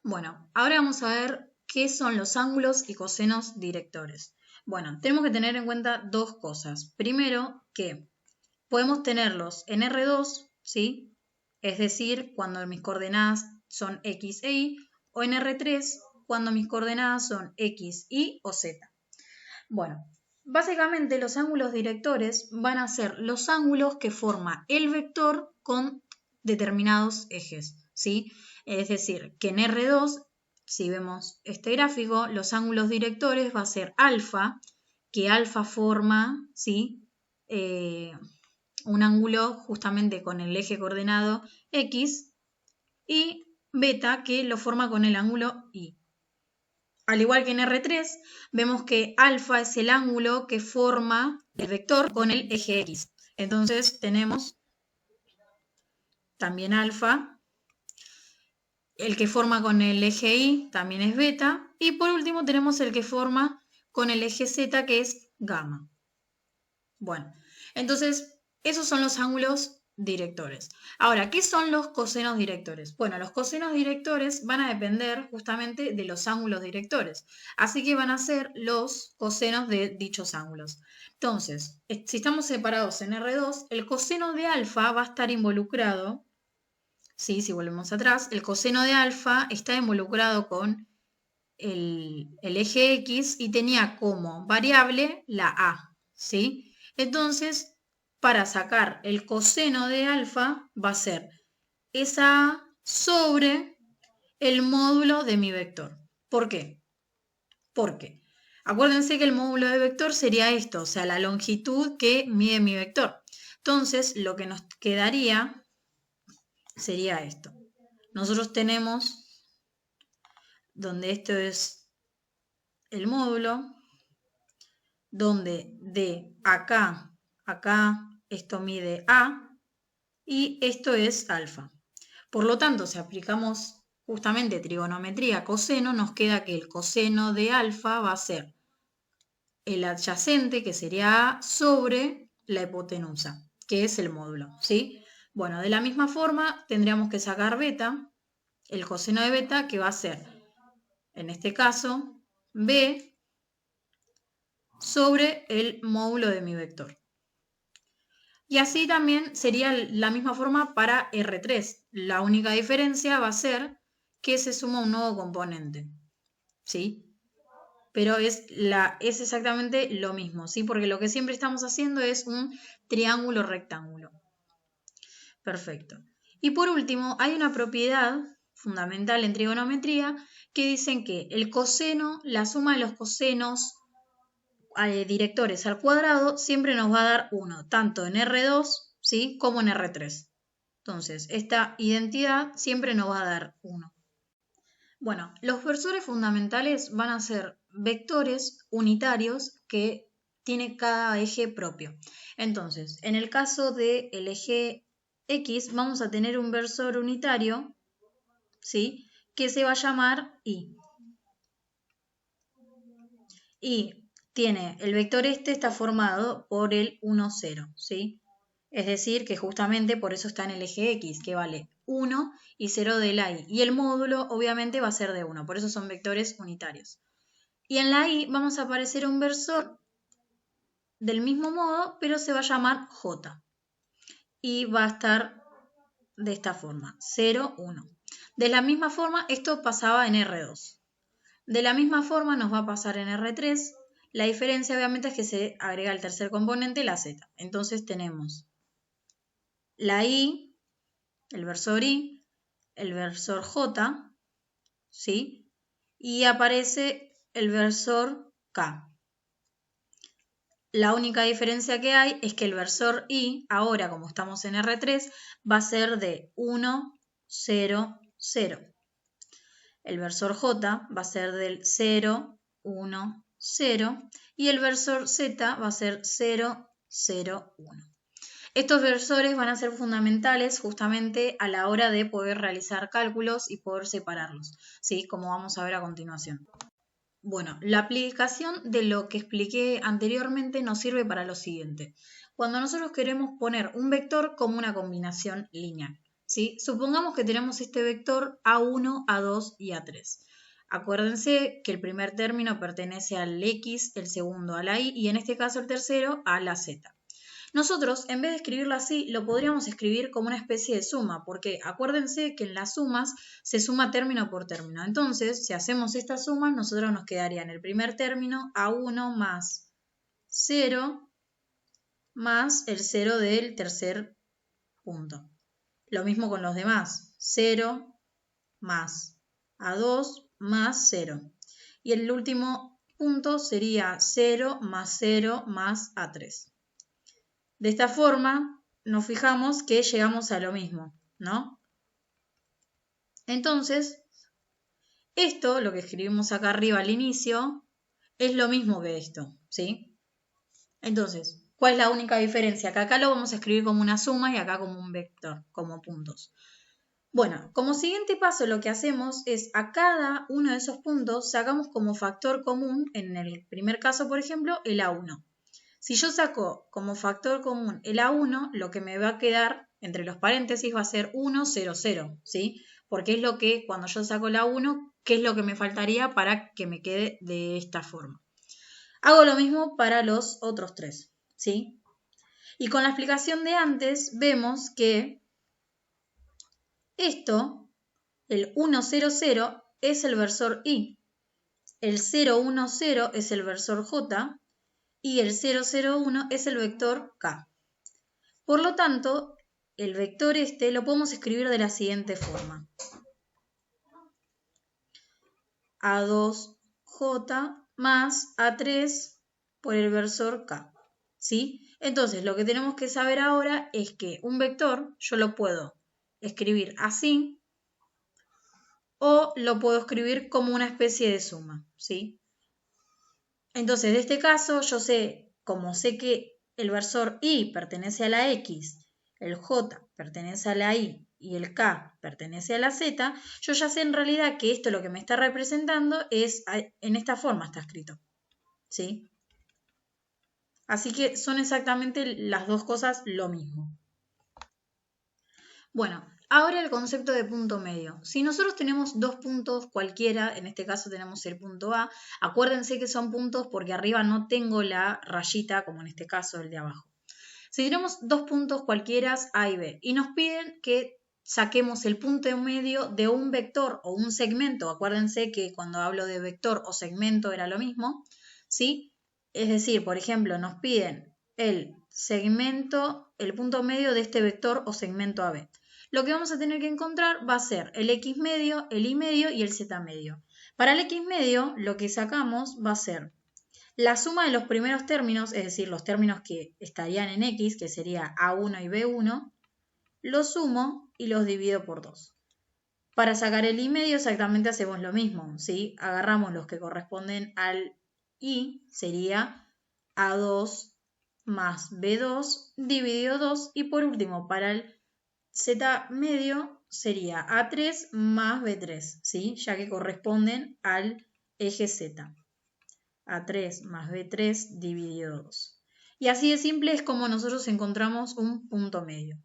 Bueno, ahora vamos a ver qué son los ángulos y cosenos directores. Bueno, tenemos que tener en cuenta dos cosas. Primero, que podemos tenerlos en R2, ¿sí? Es decir, cuando mis coordenadas son X e Y, o en R3, cuando mis coordenadas son X, Y o Z. Bueno, básicamente los ángulos directores van a ser los ángulos que forma el vector con determinados ejes, ¿sí? Es decir, que en R2, si vemos este gráfico, los ángulos directores va a ser alfa, que alfa forma, ¿sí? Un ángulo justamente con el eje coordenado X, y beta, que lo forma con el ángulo Y. Al igual que en R3, vemos que alfa es el ángulo que forma el vector con el eje X. Entonces tenemos también alfa, el que forma con el eje Y también es beta, y por último tenemos el que forma con el eje Z, que es gamma. Bueno, entonces esos son los ángulos directores. Ahora, ¿qué son los cosenos directores? Bueno, los cosenos directores van a depender justamente de los ángulos directores, así que van a ser los cosenos de dichos ángulos. Entonces, si estamos separados en R2, el coseno de alfa va a estar involucrado, ¿sí? Si volvemos atrás, el coseno de alfa está involucrado con el eje X y tenía como variable la A, ¿sí? Entonces, para sacar el coseno de alfa va a ser esa A sobre el módulo de mi vector. ¿Por qué? Porque acuérdense que el módulo de vector sería esto, o sea, la longitud que mide mi vector. Entonces, lo que nos quedaría sería esto. Nosotros tenemos, donde esto es el módulo, donde de acá, esto mide A y esto es alfa. Por lo tanto, si aplicamos justamente trigonometría coseno, nos queda que el coseno de alfa va a ser el adyacente, que sería A, sobre la hipotenusa, que es el módulo, ¿sí? Bueno, de la misma forma tendríamos que sacar beta, el coseno de beta, que va a ser, en este caso, B sobre el módulo de mi vector. Y así también sería la misma forma para R3. La única diferencia va a ser que se suma un nuevo componente, ¿sí? Pero es exactamente lo mismo, ¿sí? Porque lo que siempre estamos haciendo es un triángulo rectángulo. Perfecto. Y por último, hay una propiedad fundamental en trigonometría que dicen que el coseno, la suma de los cosenos directores al cuadrado siempre nos va a dar 1, tanto en R2, ¿sí? Como en R3. Entonces, esta identidad siempre nos va a dar 1. Bueno, los versores fundamentales van a ser vectores unitarios que tiene cada eje propio. Entonces, en el caso del eje X, vamos a tener un versor unitario, ¿sí? Que se va a llamar Y. Y el vector este está formado por el 1, 0, ¿sí? Es decir, que justamente por eso está en el eje X, que vale 1 y 0 de la Y. Y el módulo obviamente va a ser de 1, por eso son vectores unitarios. Y en la Y vamos a aparecer un versor del mismo modo, pero se va a llamar J. Y va a estar de esta forma, 0, 1. De la misma forma, esto pasaba en R2. De la misma forma nos va a pasar en R3. La diferencia obviamente es que se agrega el tercer componente, la Z. Entonces tenemos la Y, el versor Y, el versor J, ¿sí? Y aparece el versor K. La única diferencia que hay es que el versor Y, ahora como estamos en R3, va a ser de 1, 0, 0. El versor J va a ser del 0, 1, 0 y el versor Z va a ser 0, 0, 1. Estos versores van a ser fundamentales justamente a la hora de poder realizar cálculos y poder separarlos, ¿sí? Como vamos a ver a continuación. Bueno, la aplicación de lo que expliqué anteriormente nos sirve para lo siguiente. Cuando nosotros queremos poner un vector como una combinación lineal, ¿sí? Supongamos que tenemos este vector A1, A2 y A3. Acuérdense que el primer término pertenece al X, el segundo a la Y y en este caso el tercero a la Z. Nosotros, en vez de escribirlo así, lo podríamos escribir como una especie de suma, porque acuérdense que en las sumas se suma término por término. Entonces, si hacemos esta suma, nosotros nos quedaría en el primer término A1 más 0 más el 0 del tercer punto. Lo mismo con los demás, 0 más A2 más 0. Y el último punto sería 0 más 0 más A3. De esta forma, nos fijamos que llegamos a lo mismo, ¿no? Entonces, esto, lo que escribimos acá arriba al inicio, es lo mismo que esto, ¿sí? Entonces, ¿cuál es la única diferencia? Que acá lo vamos a escribir como una suma y acá como un vector, como puntos. Bueno, como siguiente paso lo que hacemos es a cada uno de esos puntos sacamos como factor común, en el primer caso, por ejemplo, el A1. Si yo saco como factor común el A1, lo que me va a quedar entre los paréntesis va a ser 1, 0, 0, ¿sí? Porque es lo que, cuando yo saco el A1, ¿qué es lo que me faltaría para que me quede de esta forma? Hago lo mismo para los otros tres, ¿sí? Y con la explicación de antes, vemos que esto, el 1, 0, 0, es el versor I, el 0, 1, 0 es el versor J, y el 0, 0, 1 es el vector K. Por lo tanto, el vector este lo podemos escribir de la siguiente forma. A2J más A3 por el versor K, ¿sí? Entonces, lo que tenemos que saber ahora es que un vector yo lo puedo escribir así o lo puedo escribir como una especie de suma, ¿sí? Entonces, de este caso, yo sé, como sé que el versor I pertenece a la X, el J pertenece a la Y y el K pertenece a la Z, yo ya sé en realidad que esto lo que me está representando es, en esta forma está escrito, ¿sí? Así que son exactamente las dos cosas lo mismo. Bueno, ahora el concepto de punto medio. Si nosotros tenemos dos puntos cualquiera, en este caso tenemos el punto A, acuérdense que son puntos porque arriba no tengo la rayita, como en este caso el de abajo. Si tenemos dos puntos cualquiera, A y B, y nos piden que saquemos el punto medio de un vector o un segmento, acuérdense que cuando hablo de vector o segmento era lo mismo, ¿sí? Es decir, por ejemplo, nos piden el segmento, el punto medio de este vector o segmento AB. Lo que vamos a tener que encontrar va a ser el X medio, el Y medio y el Z medio. Para el X medio, lo que sacamos va a ser la suma de los primeros términos, es decir, los términos que estarían en X, que sería A1 y B1, los sumo y los divido por 2. Para sacar el Y medio exactamente hacemos lo mismo, ¿sí? Agarramos los que corresponden al Y, sería A2 más B2 dividido 2, y por último para el Z medio sería A3 más B3, ¿sí? Ya que corresponden al eje Z. A3 más B3 dividido 2. Y así de simple es como nosotros encontramos un punto medio.